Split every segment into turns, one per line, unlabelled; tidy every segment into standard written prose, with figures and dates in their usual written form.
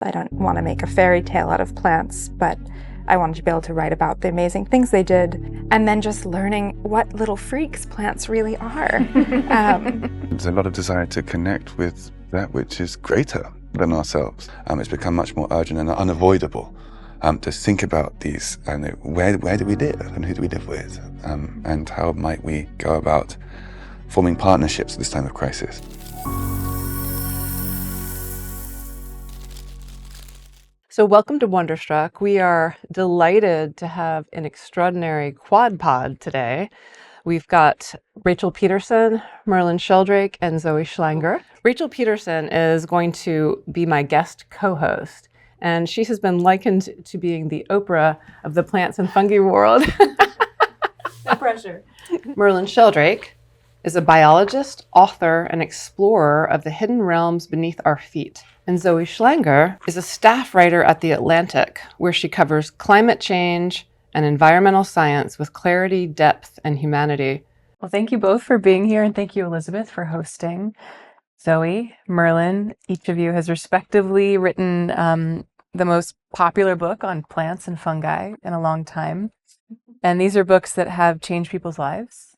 I don't want to make a fairy tale out of plants, but I wanted to be able to write about the amazing things they did, and then just learning what little freaks plants really are.
There's a lot of desire to connect with that which is greater than ourselves. It's become much more urgent and unavoidable to think about these, and where do we live and who do we live with, and how might we go about forming partnerships at this time of crisis.
So welcome to Wonderstruck. We are delighted to have an extraordinary quad pod today. We've got Rachael Peterson, Merlin Sheldrake, and Zoë Schlanger. Rachael Peterson is going to be my guest co-host, and she has been likened to being the Oprah of the plants and fungi world.
No pressure.
Merlin Sheldrake is a biologist, author, and explorer of the hidden realms beneath our feet. And Zoë Schlanger is a staff writer at The Atlantic, where she covers climate change and environmental science with clarity, depth, and humanity.
Well, thank you both for being here, and thank you, Elizabeth, for hosting. Zoë, Merlin, each of you has respectively written the most popular book on plants and fungi in a long time. And these are books that have changed people's lives.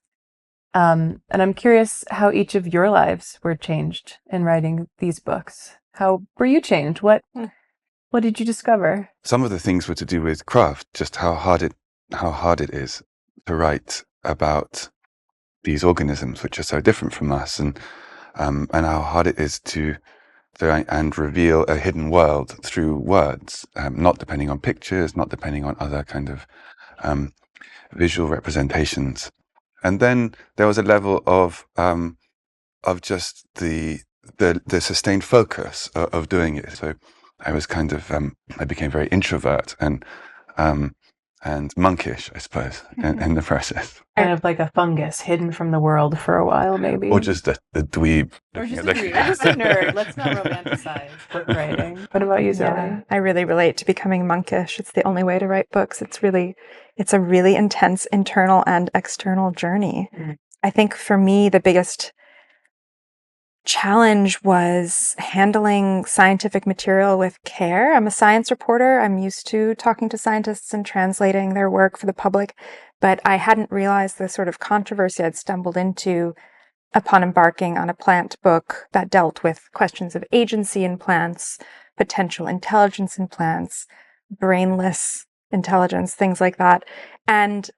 And I'm curious how each of your lives were changed in writing these books. How were you changed? What did you discover?
Some of the things were to do with craft, just how hard it is to write about these organisms which are so different from us, and how hard it is to try and reveal a hidden world through words, not depending on pictures, not depending on other kind of visual representations. And then there was a level of just the sustained focus of doing it. So I was kind of I became very introvert and monkish, I suppose, in the process.
Kind of like a fungus hidden from the world for a while, maybe.
Or just the dweeb.
Or just a nerd. Let's not romanticize book writing. What about you, Zoe?
Yeah, I really relate to becoming monkish. It's the only way to write books. It's a really intense internal and external journey. Mm. I think for me, the biggest challenge was handling scientific material with care. I'm a science reporter. I'm used to talking to scientists and translating their work for the public, but I hadn't realized the sort of controversy I'd stumbled into upon embarking on a plant book that dealt with questions of agency in plants, potential intelligence in plants, brainless intelligence, things like that. And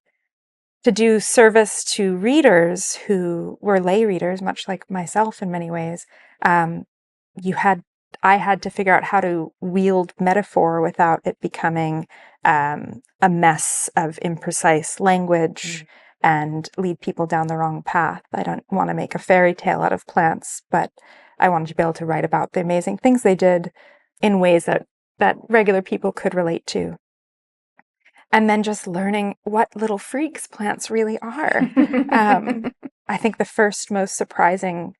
to do service to readers who were lay readers, much like myself in many ways, I had to figure out how to wield metaphor without it becoming a mess of imprecise language and lead people down the wrong path. I don't want to make a fairy tale out of plants, but I wanted to be able to write about the amazing things they did in ways that regular people could relate to. And then just learning what little freaks plants really are. I think the first most surprising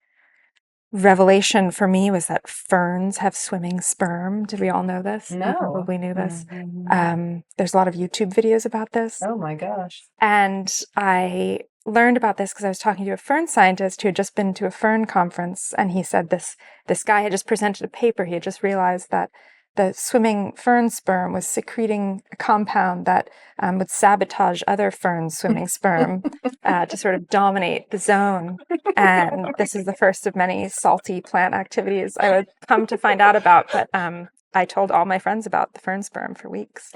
revelation for me was that ferns have swimming sperm. Did we all know this?
No.
You probably knew this.
Mm-hmm.
There's a lot of YouTube videos about this.
Oh my gosh.
And I learned about this because I was talking to a fern scientist who had just been to a fern conference, and he said this guy had just presented a paper. He had just realized that the swimming fern sperm was secreting a compound that would sabotage other ferns' swimming sperm to sort of dominate the zone. And this is the first of many salty plant activities I would come to find out about. But I told all my friends about the fern sperm for weeks.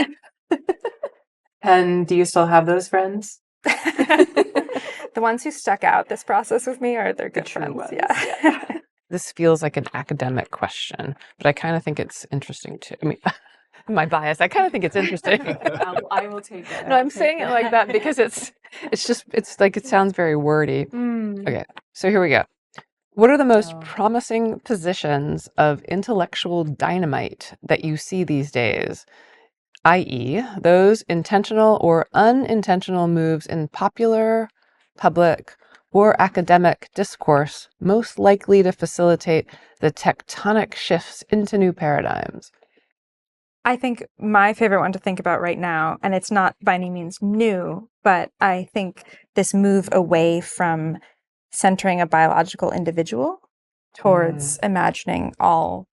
And do you still have those friends?
The ones who stuck out this process with me are their good friends.
Ones.
Yeah.
This feels like an academic question, but I kind of think it's interesting too. I mean, my bias, I kind of think it's interesting.
I will take it.
No, I'm saying it like that because it's like, it sounds very wordy. Okay, so here we go. What are the most promising positions of intellectual dynamite that you see these days? i.e., those intentional or unintentional moves in popular, public, or academic discourse most likely to facilitate the tectonic shifts into new paradigms?
I think my favorite one to think about right now, and it's not by any means new, but I think this move away from centering a biological individual towards imagining all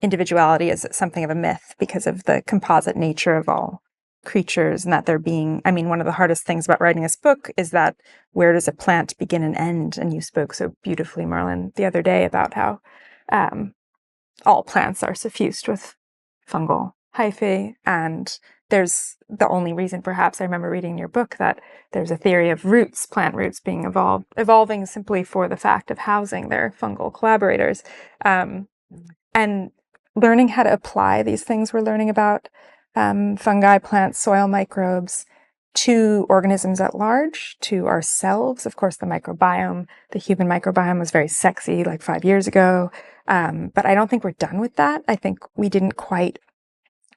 individuality is something of a myth because of the composite nature of all creatures, and that they're being, I mean, one of the hardest things about writing this book is that where does a plant begin and end? And you spoke so beautifully, Merlin, the other day about how all plants are suffused with fungal hyphae, and there's the only reason, perhaps, I remember reading in your book that there's a theory of roots, plant roots being evolving simply for the fact of housing their fungal collaborators. And learning how to apply these things we're learning about fungi, plants, soil microbes to organisms at large, to ourselves. Of course, the microbiome, the human microbiome was very sexy like 5 years ago. But I don't think we're done with that. I think we didn't quite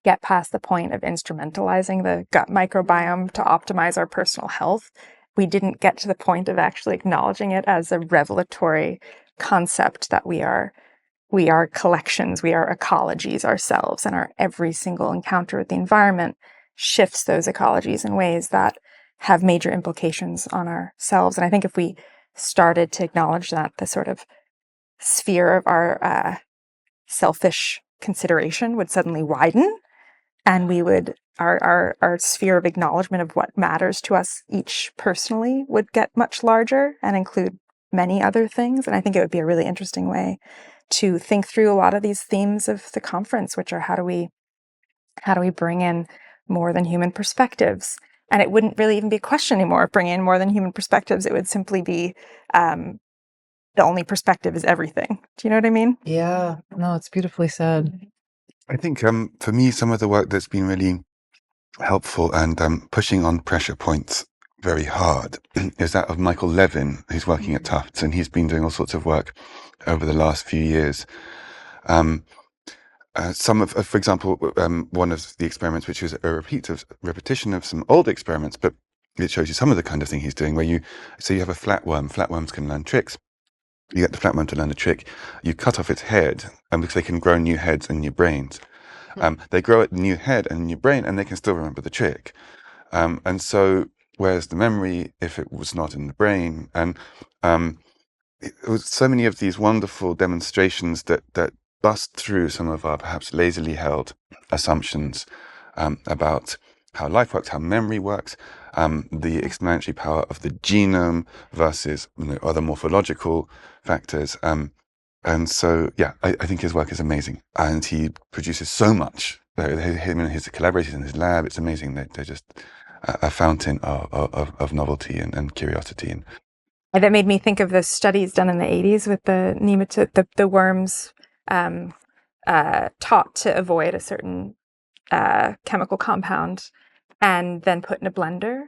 get past the point of instrumentalizing the gut microbiome to optimize our personal health. We didn't get to the point of actually acknowledging it as a revelatory concept that we are collections, we are ecologies ourselves, and our every single encounter with the environment shifts those ecologies in ways that have major implications on ourselves. And I think if we started to acknowledge that, the sort of sphere of our selfish consideration would suddenly widen, and we would our sphere of acknowledgement of what matters to us each personally would get much larger and include many other things. And I think it would be a really interesting way to think through a lot of these themes of the conference, which are how do we bring in more than human perspectives? And it wouldn't really even be a question anymore of bringing in more than human perspectives. It would simply be the only perspective is everything. Do you know what I mean?
Yeah, no, it's beautifully said.
I think for me, some of the work that's been really helpful and pushing on pressure points very hard is that of Michael Levin, who's working at Tufts, and he's been doing all sorts of work over the last few years. Some of, for example, one of the experiments, which is a repetition of some old experiments, but it shows you some of the kind of thing he's doing, where you have a flatworm. Flatworms can learn tricks. You get the flatworm to learn a trick. You cut off its head, because they can grow new heads and new brains. They grow a new head and a new brain, and they can still remember the trick. And so, whereas the memory, if it was not in the brain, and it was so many of these wonderful demonstrations that bust through some of our perhaps lazily held assumptions about how life works, how memory works, the explanatory power of the genome versus other morphological factors. And so, yeah, I think his work is amazing. And he produces so much. Him and his collaborators in his lab, it's amazing. They're just a fountain of novelty and curiosity.
And that made me think of the studies done in the 80s with the nematode, the worms taught to avoid a certain chemical compound and then put in a blender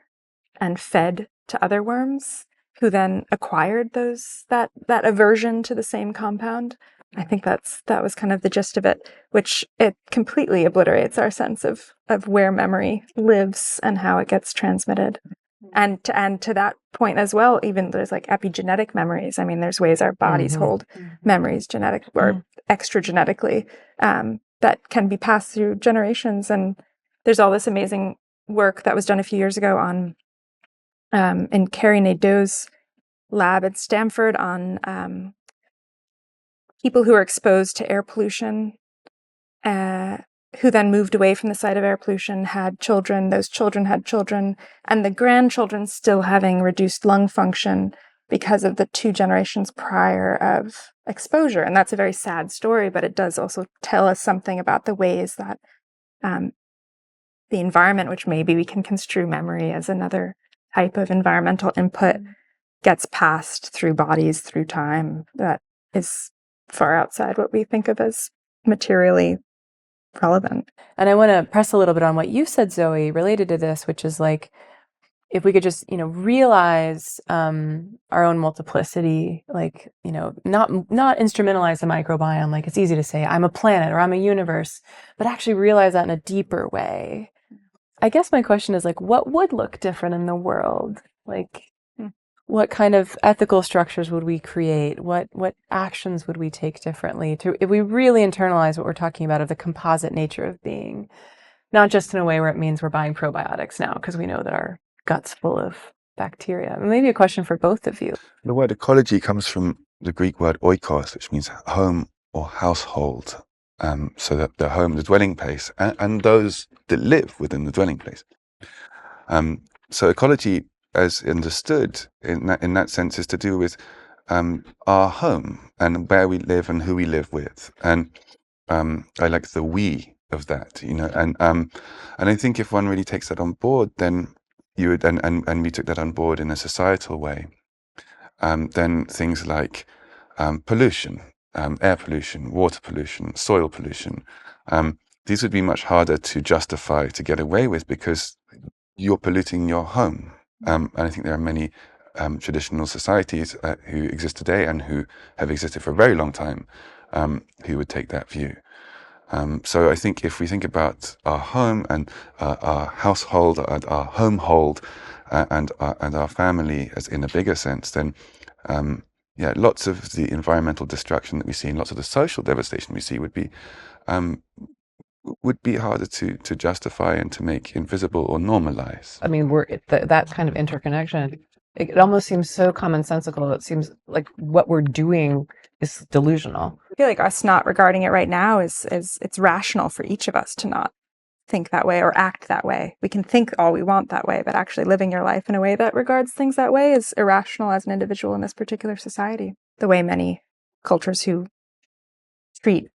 and fed to other worms who then acquired that aversion to the same compound. I think that was kind of the gist of it, which it completely obliterates our sense of where memory lives and how it gets transmitted. And to that point as well, even there's like epigenetic memories. I mean, there's ways our bodies hold memories genetic or extra genetically that can be passed through generations. And there's all this amazing work that was done a few years ago on in Carrie Nadeau's lab at Stanford on people who are exposed to air pollution, who then moved away from the site of air pollution, had children, those children had children, and the grandchildren still having reduced lung function because of the 2 generations prior of exposure. And that's a very sad story, but it does also tell us something about the ways that the environment, which maybe we can construe memory as another type of environmental input, gets passed through bodies, through time, that is far outside what we think of as materially relevant.
And I want to press a little bit on what you said, Zoe, related to this, which is like, if we could just, realize our own multiplicity, like, not instrumentalize the microbiome. Like, it's easy to say, I'm a planet or I'm a universe, but actually realize that in a deeper way. I guess my question is, like, what would look different in the world? Like, what kind of ethical structures would we create? What actions would we take differently if we really internalize what we're talking about of the composite nature of being, not just in a way where it means we're buying probiotics now because we know that our gut's full of bacteria. Maybe a question for both of you.
The word ecology comes from the Greek word oikos, which means home or household. so that the home, the dwelling place, and those that live within the dwelling place. So ecology, as understood in that sense, is to do with our home and where we live and who we live with. And I like the we of that, and I think if one really takes that on board, then you would, and we took that on board in a societal way, then things like pollution, air pollution, water pollution, soil pollution, these would be much harder to justify, to get away with, because you're polluting your home. And I think there are many traditional societies who exist today and who have existed for a very long time who would take that view. So I think if we think about our home and our household and our homehold and our family as in a bigger sense, then lots of the environmental destruction that we see and lots of the social devastation we see would be harder to justify and to make invisible or normalize.
I mean, that kind of interconnection, it almost seems so commonsensical. It seems like what we're doing is delusional.
I feel like us not regarding it right now is it's rational for each of us to not think that way or act that way. We can think all we want that way, but actually living your life in a way that regards things that way is irrational as an individual in this particular society. The way many cultures who treat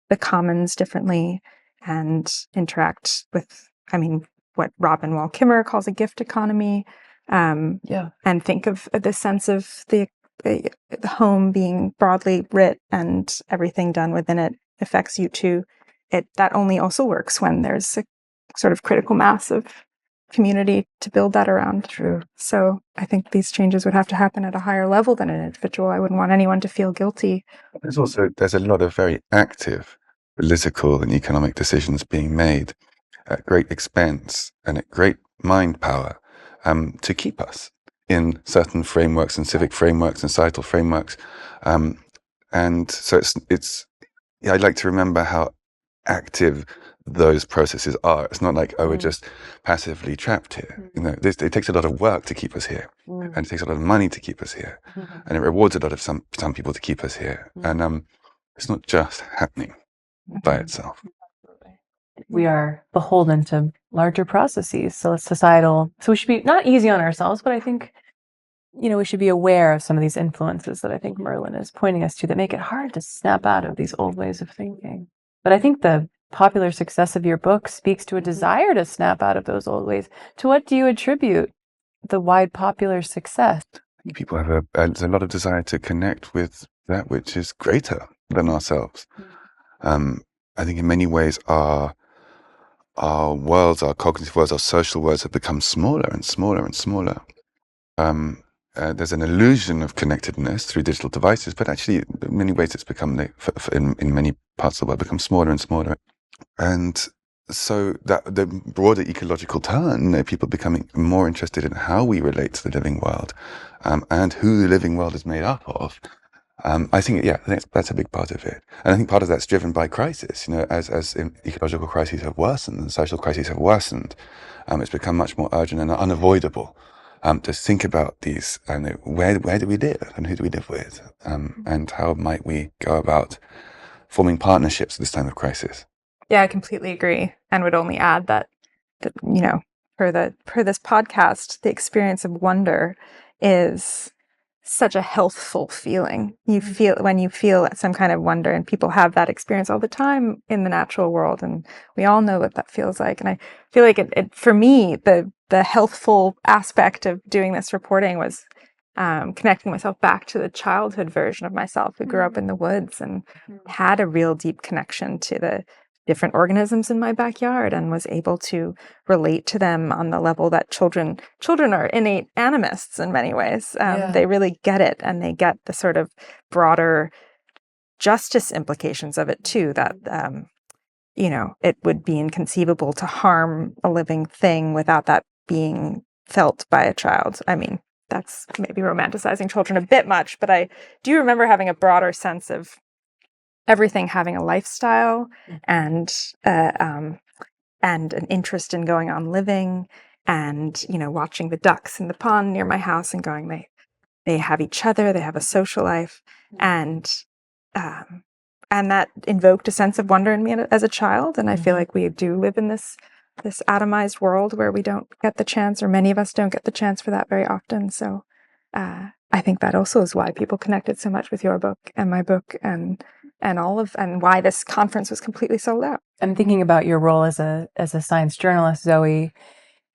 the commons differently and interact with, what Robin Wall Kimmerer calls a gift economy, and think of this sense of the home being broadly writ and everything done within it affects you too. That only also works when there's a sort of critical mass of community to build that around.
True.
So I think these changes would have to happen at a higher level than an individual. I wouldn't want anyone to feel guilty.
There's a lot of very active political and economic decisions being made at great expense and at great mind power to keep us in certain frameworks and civic frameworks and societal frameworks. And so I'd like to remember how active those processes are. It's not like, we're just passively trapped here. It takes a lot of work to keep us here, and it takes a lot of money to keep us here, and it rewards a lot of some people to keep us here. And it's not just happening by itself.
We are beholden to larger processes, so it's societal. So we should be not easy on ourselves, but I think we should be aware of some of these influences that I think Merlin is pointing us to that make it hard to snap out of these old ways of thinking. But I think the popular success of your book speaks to a desire to snap out of those old ways. To what do you attribute the wide popular success?
I think people have there's a lot of desire to connect with that which is greater than ourselves. I think in many ways our worlds, our cognitive worlds, our social worlds have become smaller and smaller and smaller. There's an illusion of connectedness through digital devices, but actually in many ways it's become, in many parts of the world, become smaller and smaller. And so that the broader ecological turn, people becoming more interested in how we relate to the living world and who the living world is made up of. I think that's a big part of it. And I think part of that's driven by crisis. As ecological crises have worsened and social crises have worsened, it's become much more urgent and unavoidable to think about these and where do we live and who do we live with, and how might we go about forming partnerships at this time of crisis.
Yeah, I completely agree, and would only add that per this podcast, the experience of wonder is such a healthful feeling. You feel when you feel some kind of wonder, and people have that experience all the time in the natural world, and we all know what that feels like. And I feel like it for me, the healthful aspect of doing this reporting was connecting myself back to the childhood version of myself who grew up in the woods and had a real deep connection to the different organisms in my backyard and was able to relate to them on the level that children are innate animists in many ways. They really get it, and they get the sort of broader justice implications of it too, that it would be inconceivable to harm a living thing without that being felt by a child. I mean, that's maybe romanticizing children a bit much, but I do remember having a broader sense of everything having a lifestyle and an interest in going on living, and watching the ducks in the pond near my house and going, they have each other, they have a social life, and and that invoked a sense of wonder in me as a child. And I feel like we do live in this atomized world where we don't get the chance, or many of us don't get the chance for that very often. So I think that also is why people connected so much with your book and my book, and why this conference was completely sold out.
I'm thinking about your role as a science journalist, Zoë,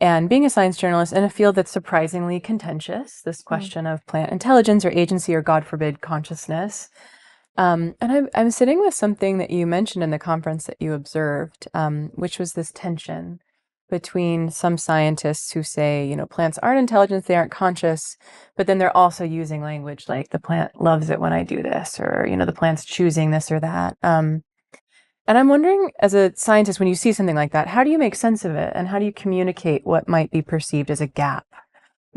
and being a science journalist in a field that's surprisingly contentious, this question of plant intelligence or agency, or God forbid, consciousness. And I'm sitting with something that you mentioned in the conference that you observed, which was this tension between some scientists who say, plants aren't intelligent, they aren't conscious, but then they're also using language like the plant loves it when I do this, or, the plant's choosing this or that. And I'm wondering, as a scientist, when you see something like that, how do you make sense of it? And how do you communicate what might be perceived as a gap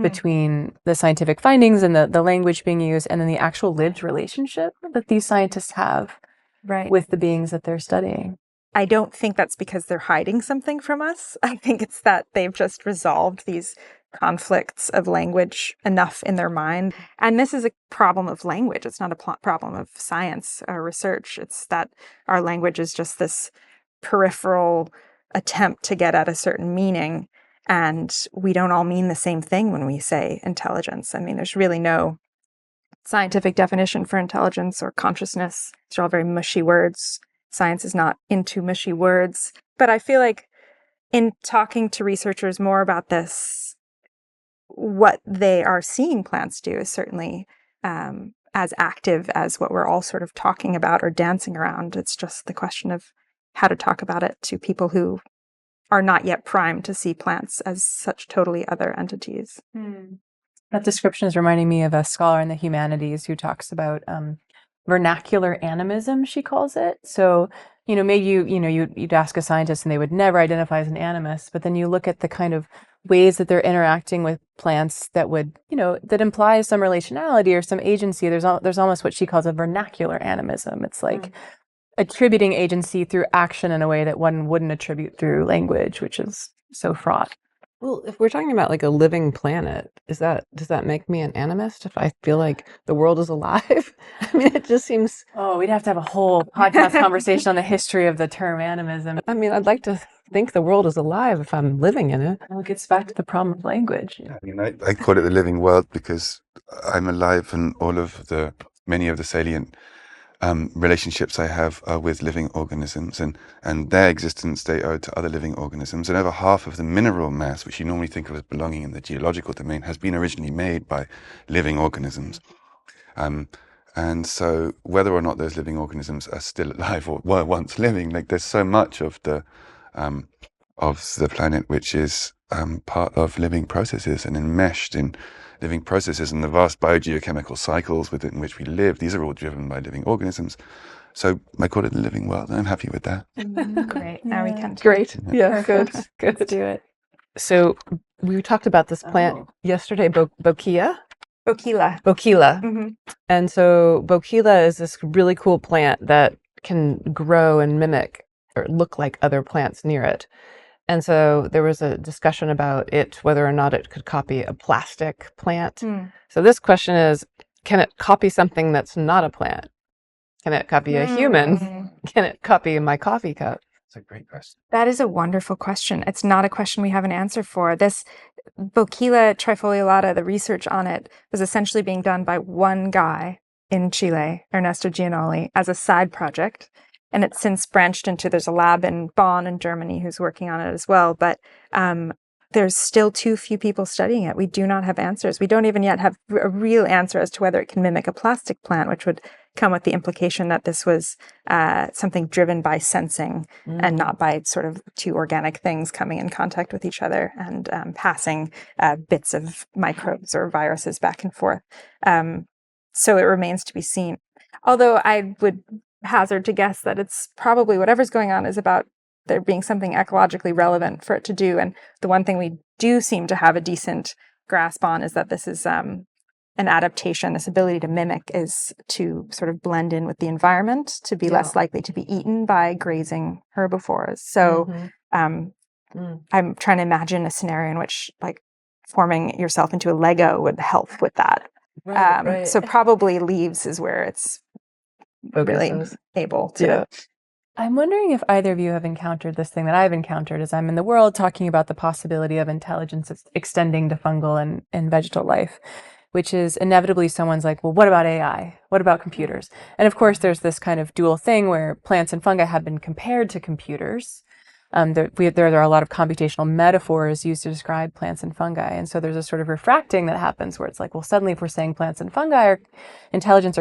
between the scientific findings and the language being used, and then the actual lived relationship that these scientists have with the beings that they're studying?
I don't think that's because they're hiding something from us. I think it's that they've just resolved these conflicts of language enough in their mind. And this is a problem of language. It's not a problem of science or research. It's that our language is just this peripheral attempt to get at a certain meaning. And we don't all mean the same thing when we say intelligence. I mean, there's really no scientific definition for intelligence or consciousness. These are all very mushy words. Science is not into mushy words. But I feel like in talking to researchers more about this, what they are seeing plants do is certainly as active as what we're all sort of talking about or dancing around. It's just the question of how to talk about it to people who are not yet primed to see plants as such totally other entities.
That description is reminding me of a scholar in the humanities who talks about vernacular animism, she calls it. So, maybe you'd ask a scientist and they would never identify as an animist, but then you look at the kind of ways that they're interacting with plants that would, that implies some relationality or some agency. There's almost what she calls a vernacular animism. It's like attributing agency through action in a way that one wouldn't attribute through language, which is so fraught.
Well, if we're talking about like a living planet, does that make me an animist if I feel like the world is alive? I mean, it just seems...
Oh, we'd have to have a whole podcast conversation on the history of the term animism.
I mean, I'd like to think the world is alive if I'm living in it.
Well, it gets back to the problem of language.
I mean, I call it the living world because I'm alive, and many of the salient relationships I have are with living organisms, and their existence they owe to other living organisms. And over half of the mineral mass, which you normally think of as belonging in the geological domain, has been originally made by living organisms. And so whether or not those living organisms are still alive or were once living, like there's so much of the planet which is part of living processes and enmeshed in living processes, and the vast biogeochemical cycles within which we live. These are all driven by living organisms. So I call it the living world, and I'm happy with that.
Great. Now we can.
Great. Yeah, good.
Let's do it.
So we talked about this plant yesterday, Bokila.
Bokila.
And so Bokila is this really cool plant that can grow and mimic or look like other plants near it. And so there was a discussion about it, whether or not it could copy a plastic plant. So this question is, can it copy something that's not a plant? Can it copy a human? Can it copy my coffee cup?
That's a great question.
That is a wonderful question. It's not a question we have an answer for. This Bokila trifoliolata, the research on it, was essentially being done by one guy in Chile, Ernesto Gianoli, as a side project. And it's since branched into, there's a lab in Bonn in Germany who's working on it as well. But there's still too few people studying it. We do not have answers. We don't even yet have a real answer as to whether it can mimic a plastic plant, which would come with the implication that this was something driven by sensing and not by sort of two organic things coming in contact with each other and passing bits of microbes or viruses back and forth. So it remains to be seen. Although I would hazard to guess that it's probably whatever's going on is about there being something ecologically relevant for it to do. And the one thing we do seem to have a decent grasp on is that this is an adaptation. This ability to mimic is to sort of blend in with the environment, to be less likely to be eaten by grazing herbivores. So I'm trying to imagine a scenario in which like forming yourself into a Lego would help with that.
Right.
So probably leaves is where it's really
Focuses.
able to.
Yeah.
I'm wondering if either of you have encountered this thing that I've encountered as I'm in the world talking about the possibility of intelligence extending to fungal and vegetal life, which is inevitably someone's like, well, what about AI? What about computers? And of course, there's this kind of dual thing where plants and fungi have been compared to computers. There are a lot of computational metaphors used to describe plants and fungi. And so there's a sort of refracting that happens where it's like, well, suddenly if we're saying plants and fungi are intelligent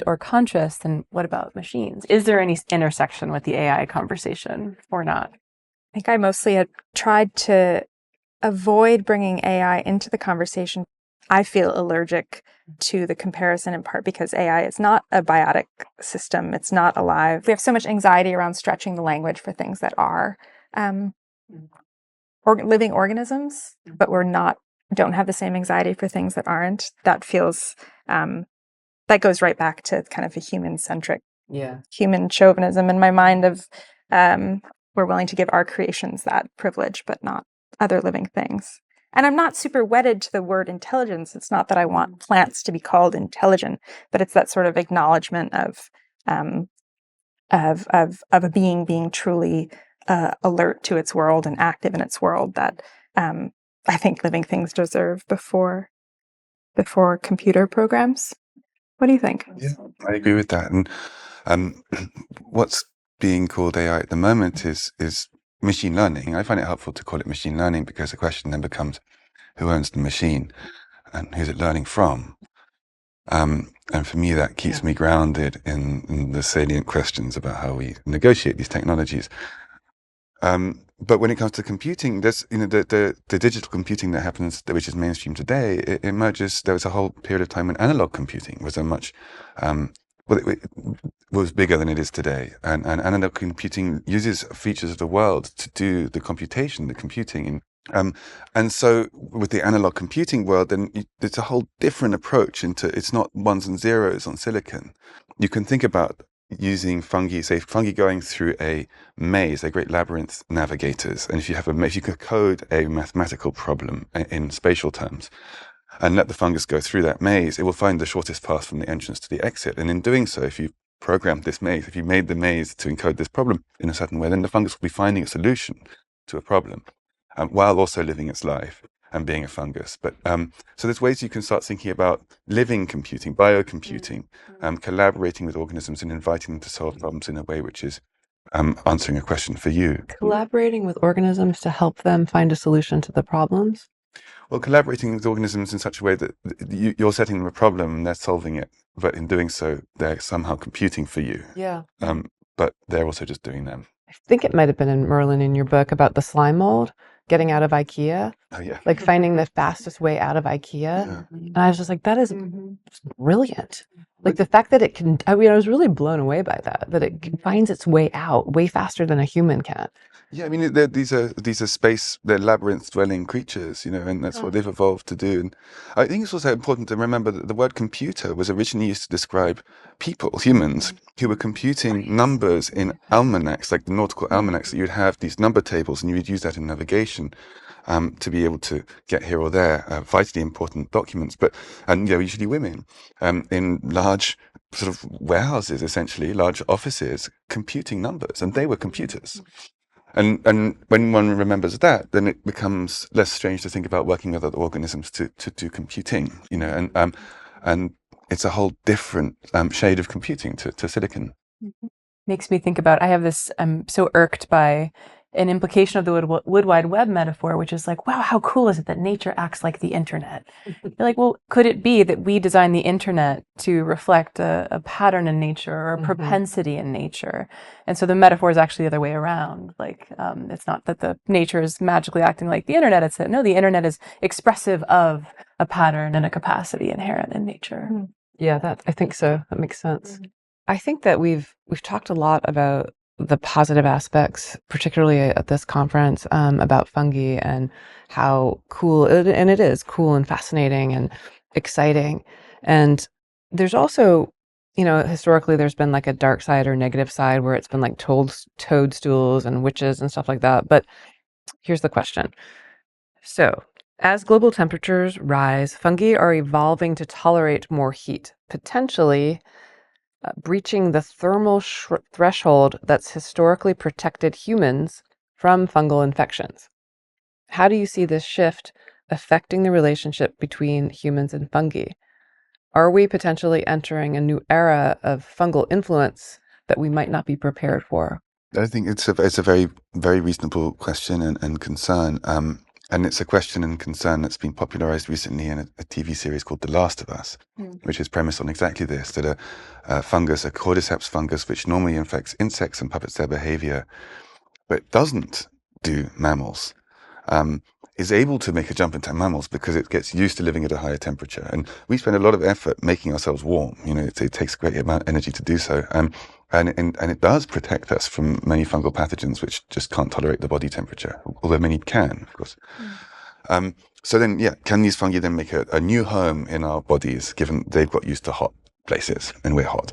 or conscious, then what about machines? Is there any intersection with the AI conversation or not?
I think I mostly had tried to avoid bringing AI into the conversation. I feel allergic to the comparison in part because AI is not a biotic system. It's not alive. We have so much anxiety around stretching the language for things that are living organisms, but don't have the same anxiety for things that aren't. That feels, that goes right back to kind of a human-centric, human chauvinism in my mind of we're willing to give our creations that privilege, but not other living things. And I'm not super wedded to the word intelligence. It's not that I want plants to be called intelligent, but it's that sort of acknowledgement of a being truly alert to its world and active in its world that I think living things deserve before computer programs. What do you think?
Yeah, I agree with that. And what's being called AI at the moment is machine learning. I find it helpful to call it machine learning because the question then becomes, who owns the machine and who's it learning from? And for me, that keeps me grounded in the salient questions about how we negotiate these technologies. But when it comes to computing, there's the digital computing that happens, which is mainstream today. It emerges. There was a whole period of time when analog computing was a much it was bigger than it is today, and analog computing uses features of the world to do the computation, the computing. And so with the analog computing world, then it's a whole different approach it's not ones and zeros on silicon. You can think about using fungi going through a maze, they're great labyrinth navigators. And if you could code a mathematical problem in spatial terms and let the fungus go through that maze, it will find the shortest path from the entrance to the exit. And in doing so, if you programmed this maze, if you made the maze to encode this problem in a certain way, then the fungus will be finding a solution to a problem while also living its life and being a fungus. But so there's ways you can start thinking about living computing, biocomputing, collaborating with organisms and inviting them to solve problems in a way which is answering a question for you.
Collaborating with organisms to help them find a solution to the problems?
Well, collaborating with organisms in such a way that you're setting them a problem and they're solving it, but in doing so, they're somehow computing for you.
Yeah.
But they're also just doing them.
I think it might have been in Merlin in your book about the slime mold, getting out of IKEA.
Oh, yeah.
Like finding the fastest way out of IKEA.
Yeah.
And I was just like, that is brilliant. Like the fact that it can, I was really blown away by that it finds its way out way faster than a human can.
Yeah, I mean, these are they're labyrinth-dwelling creatures, and that's what they've evolved to do. And I think it's also important to remember that the word computer was originally used to describe people, humans, who were computing numbers in almanacs, like the nautical almanacs, that you'd have these number tables, and you would use that in navigation to be able to get here or there, vitally important documents. And usually women in large sort of warehouses, essentially, large offices, computing numbers, and they were computers. And when one remembers that, then it becomes less strange to think about working with other organisms to do computing, and it's a whole different shade of computing to silicon.
Makes me think about, I have this, I'm so irked by an implication of the Wood Wide Web metaphor, which is like, wow, how cool is it that nature acts like the internet? You're like, well, could it be that we design the internet to reflect a pattern in nature or a propensity in nature? And so the metaphor is actually the other way around. Like, it's not that the nature is magically acting like the internet. It's that, no, the internet is expressive of a pattern and a capacity inherent in nature.
Yeah, I think so. That makes sense. I think that we've talked a lot about the positive aspects, particularly at this conference, about fungi and how cool, and it is cool and fascinating and exciting. And there's also, historically there's been like a dark side or negative side where it's been like toadstools and witches and stuff like that. But here's the question. So, as global temperatures rise, fungi are evolving to tolerate more heat, potentially breaching the thermal threshold that's historically protected humans from fungal infections. How do you see this shift affecting the relationship between humans and fungi? Are we potentially entering a new era of fungal influence that we might not be prepared for?
I think it's a very, very reasonable question and concern. And it's a question and concern that's been popularized recently in a TV series called The Last of Us, which is premised on exactly this, that a fungus, a cordyceps fungus, which normally infects insects and puppets their behavior, but doesn't do mammals, is able to make a jump into mammals because it gets used to living at a higher temperature. And we spend a lot of effort making ourselves warm. It takes a great amount of energy to do so. And it does protect us from many fungal pathogens which just can't tolerate the body temperature, although many can, of course. So then, can these fungi then make a new home in our bodies, given they've got used to hot places and we're hot?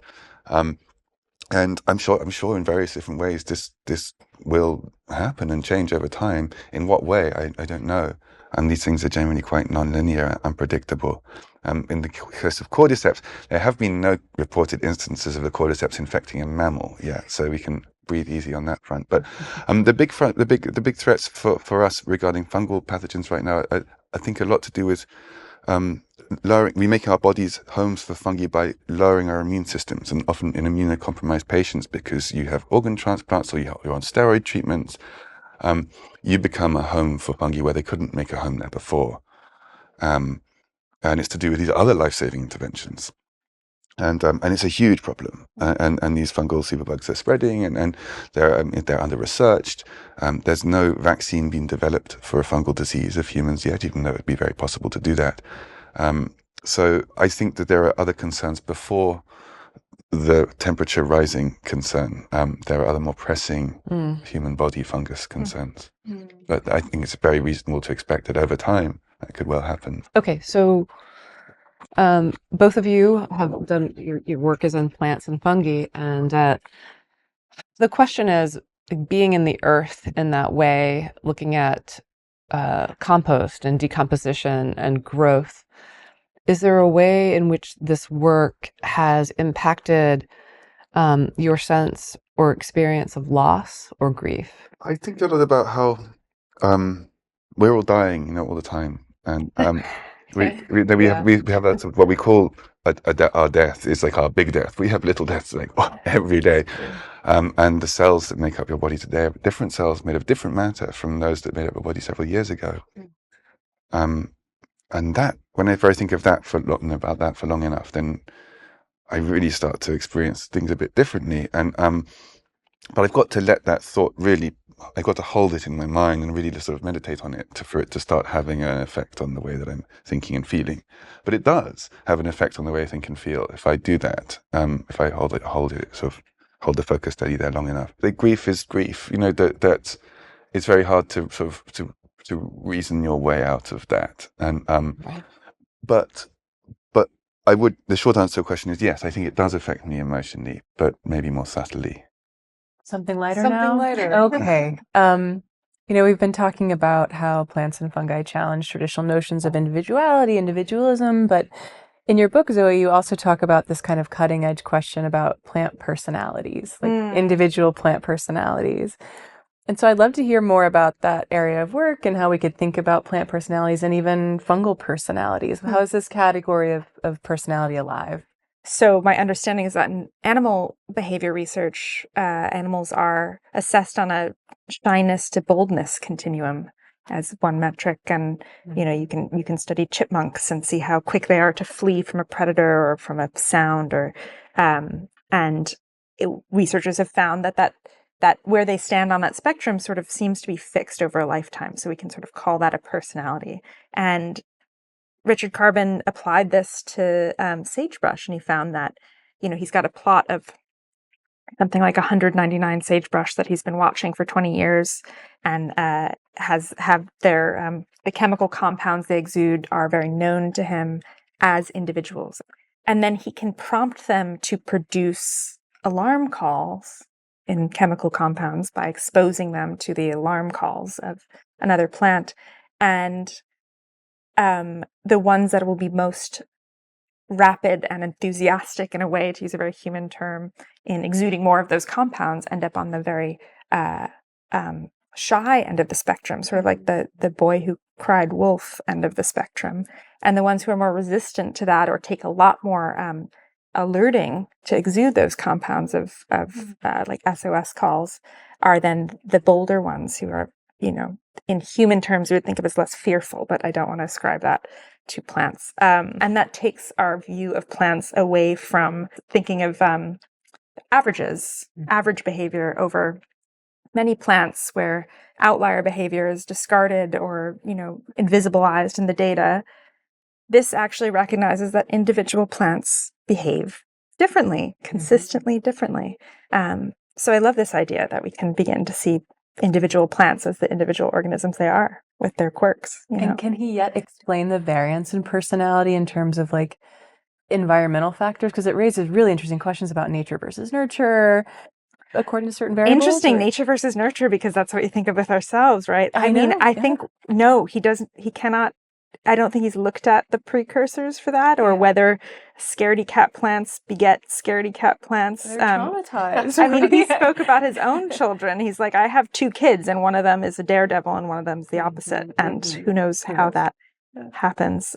And I'm sure in various different ways this will happen and change over time. In what way, I don't know. And these things are generally quite non-linear and unpredictable. In the case of cordyceps, there have been no reported instances of the cordyceps infecting a mammal yet, so we can breathe easy on that front. But the big threats for us regarding fungal pathogens right now, I think a lot to do with we make our bodies homes for fungi by lowering our immune systems, and often in immunocompromised patients, because you have organ transplants or you're on steroid treatments, you become a home for fungi where they couldn't make a home there before. And it's to do with these other life-saving interventions. And it's a huge problem. And these fungal superbugs are spreading, and they're under-researched. There's no vaccine being developed for a fungal disease of humans yet, even though it'd be very possible to do that. So I think that there are other concerns before the temperature rising concern. There are other more pressing human body fungus concerns. But I think it's very reasonable to expect that over time that could well happen.
Okay, so both of you have done, your work is on plants and fungi, and the question is, being in the earth in that way, looking at compost and decomposition and growth, is there a way in which this work has impacted your sense or experience of loss or grief?
I think a lot about how we're all dying, all the time, and we have that sort of what we call our death is like our big death. We have little deaths like every day, and the cells that make up your body today are different cells made of different matter from those that made up your body several years ago. And that, whenever I think of that about that for long enough, then I really start to experience things a bit differently. And but I've got to let that thought I've got to hold it in my mind and really sort of meditate on it for it to start having an effect on the way that I'm thinking and feeling. But it does have an effect on the way I think and feel if I do that. If I hold it, sort of hold the focus steady there long enough. The grief is grief. That it's very hard to sort of to reason your way out of that. And but the short answer to the question is yes. I think it does affect me emotionally, but maybe more subtly.
Something lighter
Something
now?
lighter.
Okay. We've been talking about how plants and fungi challenge traditional notions of individuality, individualism, but in your book, Zoe, you also talk about this kind of cutting edge question about plant personalities, like individual plant personalities. And so I'd love to hear more about that area of work and how we could think about plant personalities and even fungal personalities. How is this category of personality alive?
So my understanding is that in animal behavior research, animals are assessed on a shyness to boldness continuum as one metric. And, you can study chipmunks and see how quick they are to flee from a predator or from a sound researchers have found that where they stand on that spectrum sort of seems to be fixed over a lifetime. So we can sort of call that a personality. And Richard Carbon applied this to sagebrush, and he found that, he's got a plot of something like 199 sagebrush that he's been watching for 20 years, and have their the chemical compounds they exude are very known to him as individuals. And then he can prompt them to produce alarm calls in chemical compounds by exposing them to the alarm calls of another plant. And the ones that will be most rapid and enthusiastic in a way, to use a very human term, in exuding more of those compounds end up on the very shy end of the spectrum, sort of like the boy who cried wolf end of the spectrum. And the ones who are more resistant to that or take a lot more alerting to exude those compounds of like SOS calls are then the bolder ones who are, in human terms, we would think of as less fearful, but I don't want to ascribe that to plants. And that takes our view of plants away from thinking of average behavior over many plants where outlier behavior is discarded or, invisibilized in the data. This actually recognizes that individual plants behave differently, consistently differently. So I love this idea that we can begin to see individual plants as the individual organisms they are with their quirks.
And can he yet explain the variance in personality in terms of like environmental factors? Because it raises really interesting questions about nature versus nurture, according to certain variables.
Interesting, nature versus nurture, because that's what you think of with ourselves, right? I think, no, he cannot. I don't think he's looked at the precursors for that, or whether scaredy cat plants beget scaredy cat plants.
They're traumatized.
He spoke about his own children. He's like, I have 2 kids, and one of them is a daredevil, and one of them is the opposite. And who knows how that happens.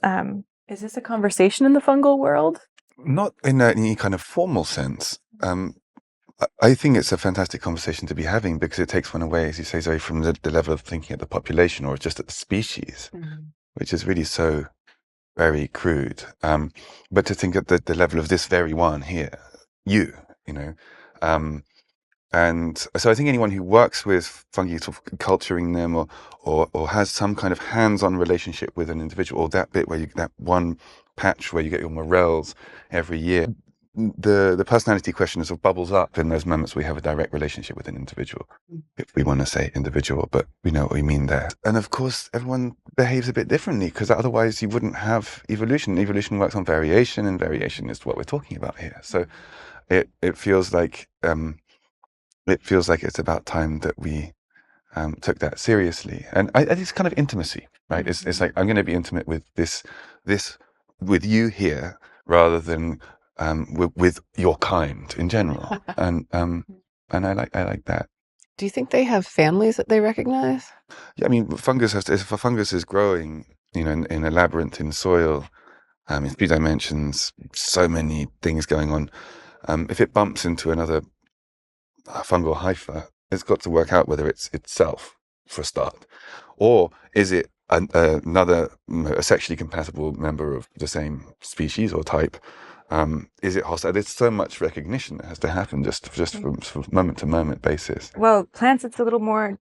Is this a conversation in the fungal world?
Not in any kind of formal sense. I think it's a fantastic conversation to be having because it takes one away, as you say, Zoe, from the level of thinking at the population or just at the species, which is really so very crude. But to think at the level of this very one here, and so I think anyone who works with fungi, sort of culturing them or has some kind of hands-on relationship with an individual, or that bit where that one patch where you get your morels every year, the personality question sort of bubbles up in those moments we have a direct relationship with an individual, if we want to say individual, but we know what we mean there. And of course, everyone behaves a bit differently because otherwise you wouldn't have evolution. Evolution works on variation, and variation is what we're talking about here. So it feels like it's about time that we took that seriously. And it's kind of intimacy, right? It's like, I'm going to be intimate with this with you here rather than with your kind in general, and I like that.
Do you think they have families that they recognize?
Yeah, I mean, if a fungus is growing, in a labyrinth in soil, in 3 dimensions, so many things going on. If it bumps into another fungal hypha, it's got to work out whether it's itself for a start, or is it another sexually compatible member of the same species or type. Is it hostile? There's so much recognition that has to happen just from moment to moment basis.
Well, plants, it's a little more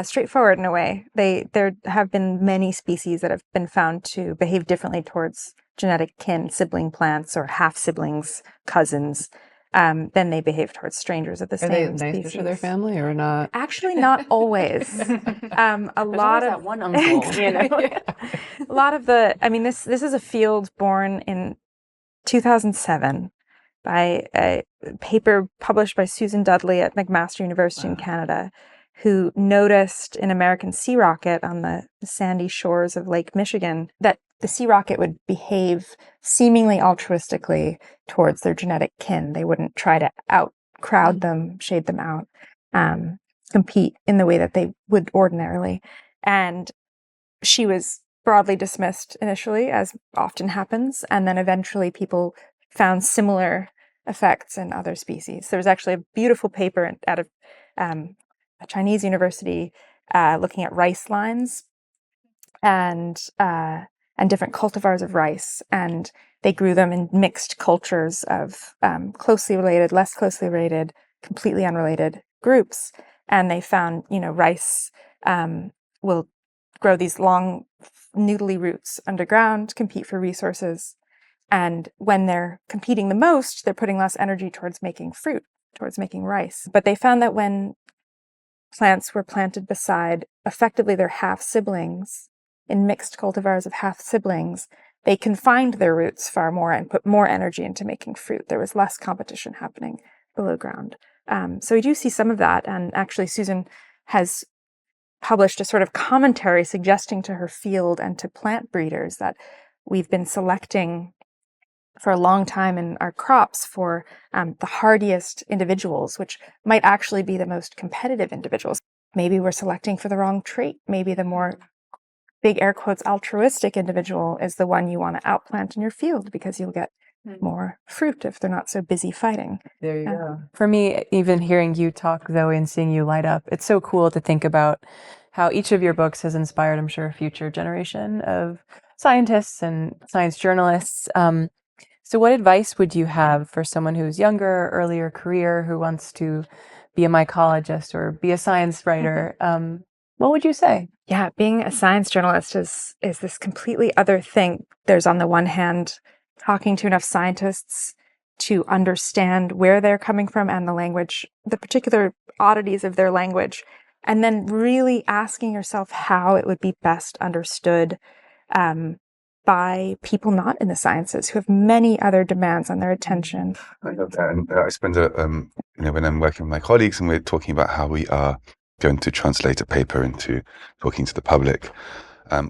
straightforward in a way. There have been many species that have been found to behave differently towards genetic kin, sibling plants, or half siblings, cousins, than they behave towards strangers of the same species.
Are they nicer to their family or not?
Actually, not always. A lot of
that one uncle,
a lot of this is a field born in 2007 by a paper published by Susan Dudley at McMaster University in Canada, who noticed an American sea rocket on the sandy shores of Lake Michigan that the sea rocket would behave seemingly altruistically towards their genetic kin. They wouldn't try to crowd them, shade them out, compete in the way that they would ordinarily. And she was broadly dismissed initially, as often happens, and then eventually people found similar effects in other species. There was actually a beautiful paper out of a Chinese university looking at rice lines and different cultivars of rice, and they grew them in mixed cultures of closely related, less closely related, completely unrelated groups. And they found, rice will grow these long, noodly roots underground, compete for resources. And when they're competing the most, they're putting less energy towards making fruit, towards making rice. But they found that when plants were planted beside effectively their half-siblings, in mixed cultivars of half-siblings, they confined their roots far more and put more energy into making fruit. There was less competition happening below ground. So we do see some of that. And actually, Susan has published a sort of commentary suggesting to her field and to plant breeders that we've been selecting for a long time in our crops for the hardiest individuals, which might actually be the most competitive individuals. Maybe we're selecting for the wrong trait. Maybe the more big air quotes altruistic individual is the one you want to outplant in your field because you'll get more fruit if they're not so busy fighting.
There you go. For me, even hearing you talk, Zoe, and seeing you light up, it's so cool to think about how each of your books has inspired, I'm sure, a future generation of scientists and science journalists. So what advice would you have for someone who's younger, earlier career, who wants to be a mycologist or be a science writer? What would you say?
Yeah, being a science journalist is this completely other thing. There's on the one hand, talking to enough scientists to understand where they're coming from and the language, the particular oddities of their language, and then really asking yourself how it would be best understood by people not in the sciences who have many other demands on their attention.
I love that. And I spend when I'm working with my colleagues and we're talking about how we are going to translate a paper into talking to the public,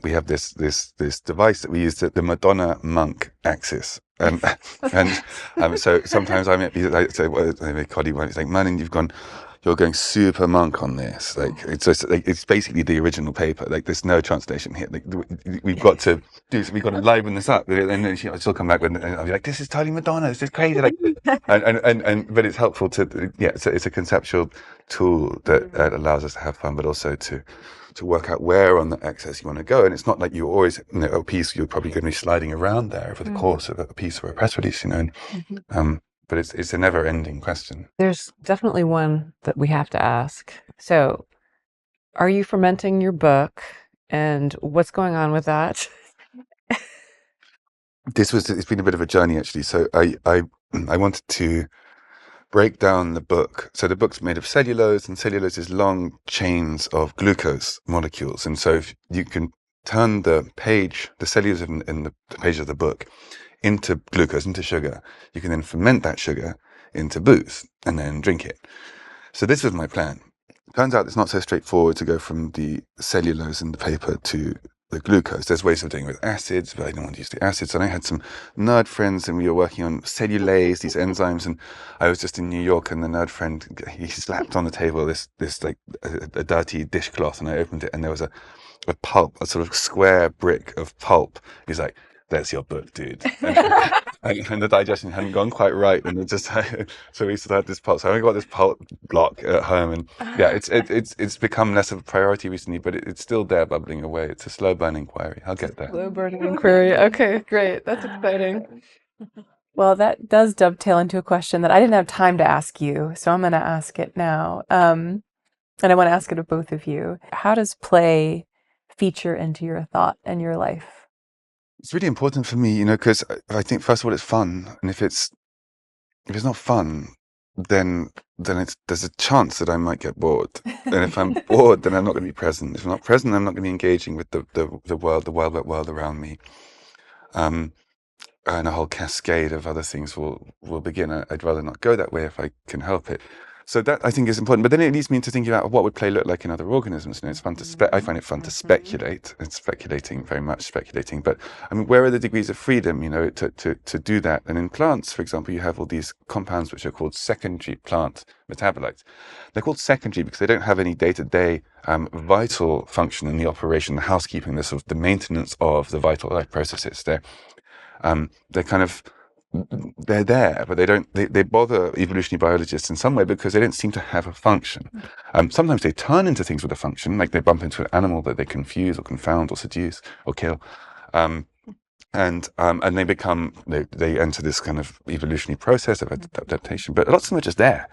we have this device that we use, the Madonna monk axis. So sometimes I might be like, say, my colleague might be like, "Man, you're going super monk on this." Like it's basically the original paper. Like there's no translation here. Like we've got to liven this up. And then she'll come back and I'll be like, "This is totally Madonna. This is crazy." Like, but it's helpful to it's a conceptual tool that allows us to have fun, but also to work out where on the axis you want to go. And it's not like you always, a piece you're probably going to be sliding around there over the course of a piece or a press release, but it's a never-ending question.
There's definitely one that we have to ask. So, are you fermenting your book, and what's going on with that?
It's been a bit of a journey, actually. So I wanted to break down the book. So the book's made of cellulose, and cellulose is long chains of glucose molecules. And so if you can turn the cellulose in the page of the book into glucose, into sugar, you can then ferment that sugar into booze and then drink it. So this was my plan. Turns out it's not so straightforward to go from the cellulose in the paper to the glucose. There's ways of doing it with acids, but I don't want to use the acids. And I had some nerd friends and we were working on cellulase, these enzymes, and I was just in New York and the nerd friend, he slapped on the table this like a dirty dishcloth, and I opened it and there was a pulp, a sort of square brick of pulp. He's like, "That's your book, dude." And the digestion hadn't gone quite right, and it just so we still had this pulp. So I got this pulp block at home, and it's become less of a priority recently, but it's still there bubbling away. It's a slow burn inquiry. I'll get there.
Slow burning inquiry. Okay, great. That's exciting.
Well, that does dovetail into a question that I didn't have time to ask you, so I'm going to ask it now. And I want to ask it of both of you. How does play feature into your thought and your life?
It's really important for me, because I think first of all it's fun, and if it's not fun, then there's a chance that I might get bored. And if I'm bored, then I'm not going to be present. If I'm not present, I'm not going to be engaging with the world, the wild world around me. And a whole cascade of other things will begin. I'd rather not go that way if I can help it. So that I think is important. But then it leads me into thinking about what would play look like in other organisms. It's fun to I find it fun to speculate. It's very much speculating. But I mean, where are the degrees of freedom, to do that? And in plants, for example, you have all these compounds which are called secondary plant metabolites. They're called secondary because they don't have any day-to-day vital function in the operation, the housekeeping, the maintenance of the vital life processes. They're kind of, they're there, but they bother evolutionary biologists in some way because they don't seem to have a function. Sometimes they turn into things with a function, like they bump into an animal that they confuse or confound or seduce or kill. And they they enter this kind of evolutionary process of adaptation, but lots of them are just there.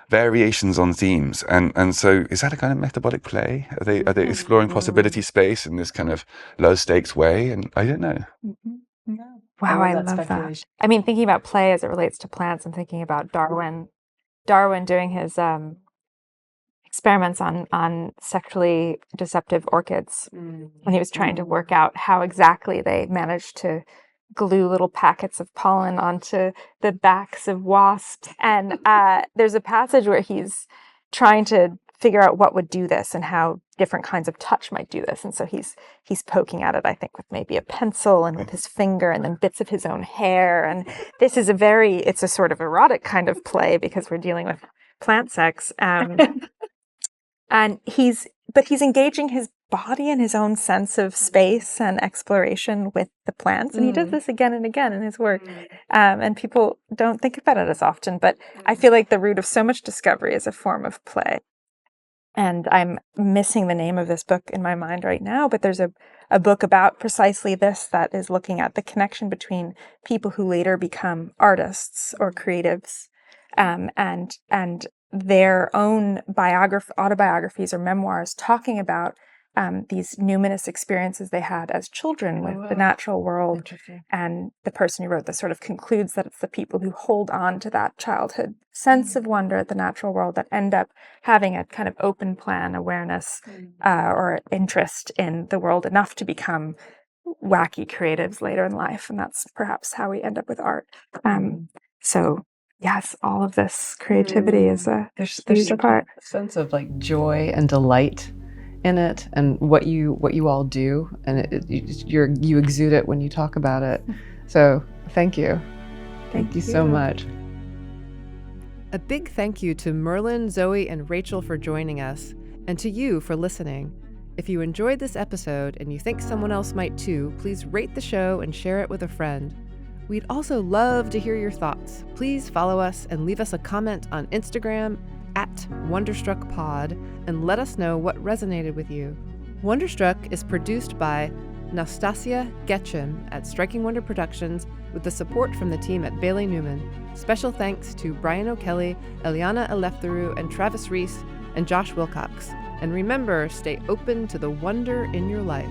Variations on themes, and so is that a kind of metabolic play? Are they exploring possibility space in this kind of low stakes way? And I don't know.
Yeah.
Wow, I love that. I mean, thinking about play as it relates to plants, I'm thinking about Darwin doing his experiments on sexually deceptive orchids when he was trying to work out how exactly they managed to glue little packets of pollen onto the backs of wasps. And there's a passage where he's trying to figure out what would do this and how different kinds of touch might do this. And so he's poking at it, I think, with maybe a pencil and with his finger and then bits of his own hair. And this is it's a sort of erotic kind of play because we're dealing with plant sex. And he's engaging his body and his own sense of space and exploration with the plants. And he does this again and again in his work. And people don't think about it as often, but I feel like the root of so much discovery is a form of play. And I'm missing the name of this book in my mind right now, but there's a book about precisely this that is looking at the connection between people who later become artists or creatives, and their own autobiographies or memoirs talking about these numinous experiences they had as children with the natural world. And the person who wrote this sort of concludes that it's the people who hold on to that childhood sense of wonder at the natural world that end up having a kind of open plan awareness or interest in the world enough to become wacky creatives later in life. And that's perhaps how we end up with art. So yes, all of this creativity is a huge part.
A sense of like joy and delight in it, and what you all do, and you exude it when you talk about it. So thank you. Thank you so much. A big thank you to Merlin, Zoe, and Rachel for joining us, and to you for listening. If you enjoyed this episode and you think someone else might too, please rate the show and share it with a friend. We'd also love to hear your thoughts. Please follow us and leave us a comment on Instagram @WonderstruckPod and let us know what resonated with you. Wonderstruck is produced by Nastasia Getchim at Striking Wonder Productions with the support from the team at Bailey Newman. Special thanks to Brian O'Kelly, Eliana Eleftheru, and Travis Reese, and Josh Wilcox. And remember, stay open to the wonder in your life.